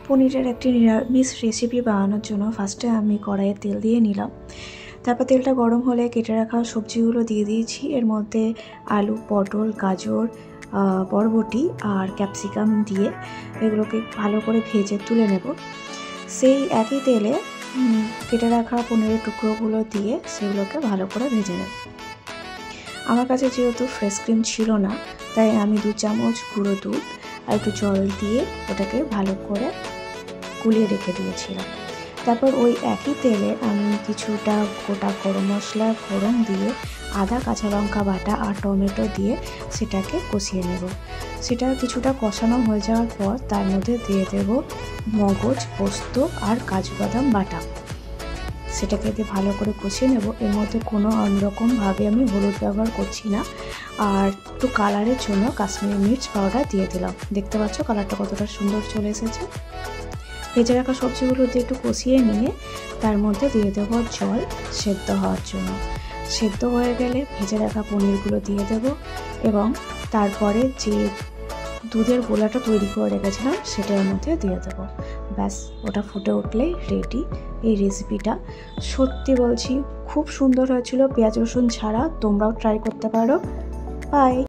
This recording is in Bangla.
পনিরের একটি নিরামিষ রেসিপি বানানোর জন্য ফার্স্টে আমি কড়াইয়ে তেল দিয়ে নিলাম। তারপর তেলটা গরম হলে কেটে রাখা সবজিগুলো দিয়ে দিয়েছি। এর মধ্যে আলু, পটল, গাজর, বরবটি আর ক্যাপসিকাম দিয়ে এগুলোকে ভালো করে ভেজে তুলে নেব। সেই একই তেলে কেটে রাখা পনিরের টুকরোগুলো দিয়ে সেগুলোকে ভালো করে ভেজে নেব। আমার কাছে যেহেতু ফ্রেশ ক্রিম ছিল না, তাই আমি 2 চামচ গুঁড়ো দুধ আর একটু জল দিয়ে ওটাকে ভালো করে গুলিয়ে রেখে দিয়েছিলাম। তারপর ওই একই তেলে আমি কিছুটা গোটা গরম মশলা ফোড়ন দিয়ে আদা, কাঁচা লঙ্কা বাটা আর টমেটো দিয়ে সেটাকে কষিয়ে নেব। সেটা কিছুটা কষানো হয়ে যাওয়ার পর তার মধ্যে দিয়ে দেব মগজ, পোস্ত আর কাজু বাদাম বাটা। সেটাকে দিয়ে ভালো করে কষিয়ে নেব। এর মধ্যে কোনো অন্যরকমভাবে আমি হলুদ ব্যবহার করছি না। আর একটু কালারের জন্য কাশ্মীরি মির্চ পাউডার দিয়ে দিলাম। দেখতে পাচ্ছ কালারটা কতটা সুন্দর চলে এসেছে। ভেজে রাখা সবজিগুলো দিয়ে একটু কষিয়ে নিয়ে তার মধ্যে দিয়ে দেবো জল সেদ্ধ হওয়ার জন্য। সেদ্ধ হয়ে গেলে ভেজে রাখা পনিরগুলো দিয়ে দেব এবং তারপরে যে দুধের গোলাটা তৈরি করে রেখেছিলাম সেটার মধ্যে দিয়ে দেবো। ব্যাস, ওটা ফুটে উঠলেই রেডি এই রেসিপিটা। সত্যি বলছি খুব সুন্দর হয়েছিল পেঁয়াজ রসুন ছাড়া। তোমরাও ট্রাই করতে পারো। বাই।